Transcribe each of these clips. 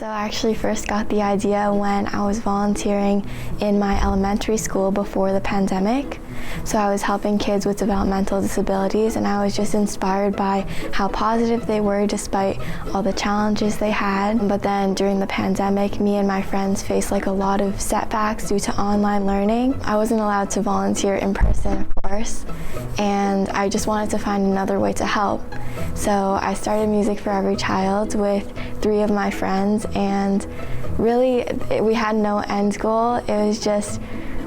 So I actually first got the idea when I was volunteering in my elementary school before the pandemic. So I was helping kids with developmental disabilities, and I was just inspired by how positive they were despite all the challenges they had. But then during the pandemic, me and my friends faced like a lot of setbacks due to online learning. I wasn't allowed to volunteer in person, of course, and I just wanted to find another way to help. So I started Music for Every Child with 3 of my friends, and really we had no end goal. It was just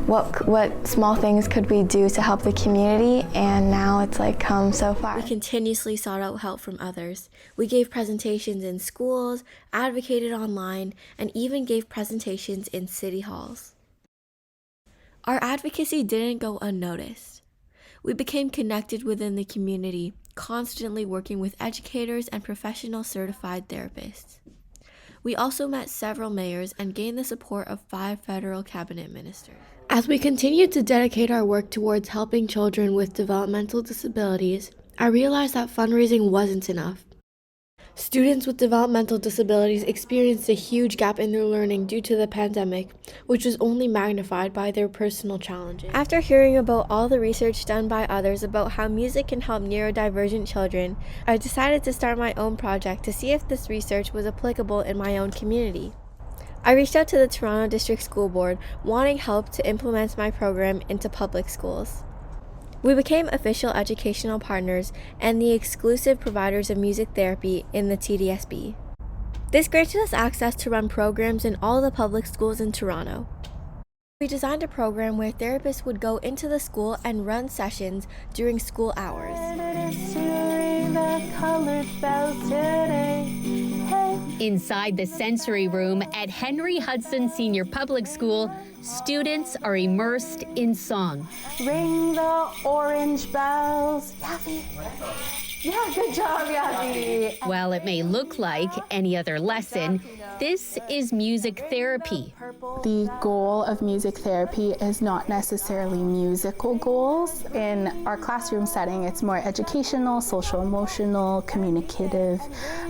what small things could we do to help the community, and now it's like come so far. We continuously sought out help from others. We gave presentations in schools, advocated online, and even gave presentations in city halls. Our advocacy didn't go unnoticed. We became connected within the community, constantly working with educators and professional certified therapists. We also met several mayors and gained the support of 5 federal cabinet ministers. As we continued to dedicate our work towards helping children with developmental disabilities, I realized that fundraising wasn't enough. Students with developmental disabilities experienced a huge gap in their learning due to the pandemic, which was only magnified by their personal challenges. After hearing about all the research done by others about how music can help neurodivergent children, I decided to start my own project to see if this research was applicable in my own community. I reached out to the Toronto District School Board, wanting help to implement my program into public schools. We became official educational partners and the exclusive providers of music therapy in the TDSB. This granted us access to run programs in all the public schools in Toronto. We designed a program where therapists would go into the school and run sessions during school hours. Inside the sensory room at Henry Hudson Senior Public School, students are immersed in song. Ring the orange bells. Yavi. Yeah, good job, Yavi. While it may look like any other lesson, this is music therapy. The goal of music therapy is not necessarily musical goals. In our classroom setting, it's more educational, social, emotional, communicative,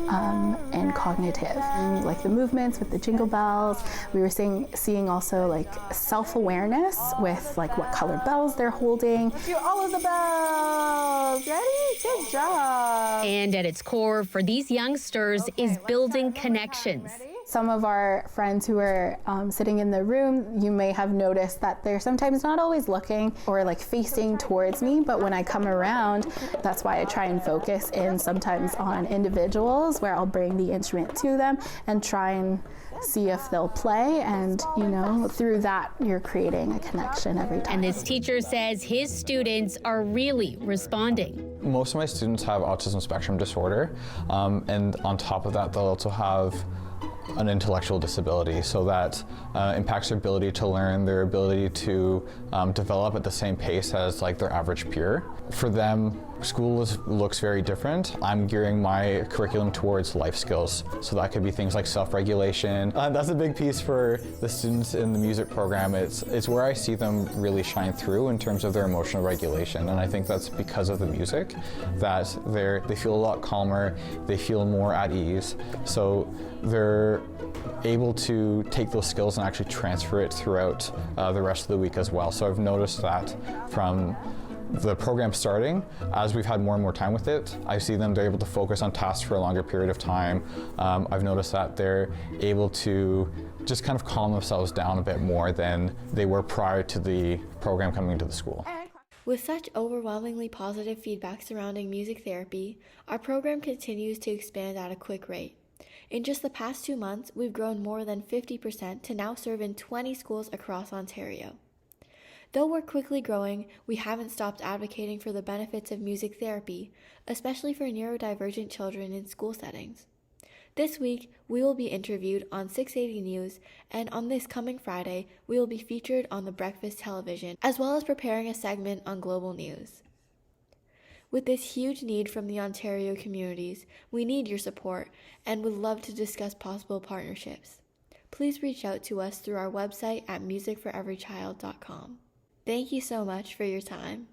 and cognitive. And like the movements with the jingle bells, we were seeing also like self-awareness with like what colored bells they're holding. Do all of the bells. Ready? Good job. And at its core for these youngsters is building connections. Some of our friends who are sitting in the room, you may have noticed that they're sometimes not always looking or like facing towards me, but when I come around, that's why I try and focus in sometimes on individuals where I'll bring the instrument to them and try and see if they'll play, and through that you're creating a connection every time. And this teacher says his students are really responding. Most of my students have autism spectrum disorder, and on top of that they'll also have an intellectual disability, so that impacts their ability to learn, their ability to develop at the same pace as like their average peer. For them, school looks very different. I'm gearing my curriculum towards life skills, so that could be things like self-regulation. That's a big piece for the students in the music program. It's where I see them really shine through in terms of their emotional regulation, and I think that's because of the music, that they feel a lot calmer, they feel more at ease, so they're able to take those skills and actually transfer it throughout the rest of the week as well. So I've noticed that from the program starting, as we've had more and more time with it, I see they're able to focus on tasks for a longer period of time. I've noticed that they're able to just kind of calm themselves down a bit more than they were prior to the program coming into the school. With such overwhelmingly positive feedback surrounding music therapy, our program continues to expand at a quick rate. In just the past 2 months, we've grown more than 50% to now serve in 20 schools across Ontario. Though we're quickly growing, we haven't stopped advocating for the benefits of music therapy, especially for neurodivergent children in school settings. This week, we will be interviewed on 680 News, and on this coming Friday, we will be featured on the Breakfast Television, as well as preparing a segment on Global News. With this huge need from the Ontario communities, we need your support and would love to discuss possible partnerships. Please reach out to us through our website at musicforeverychild.com. Thank you so much for your time.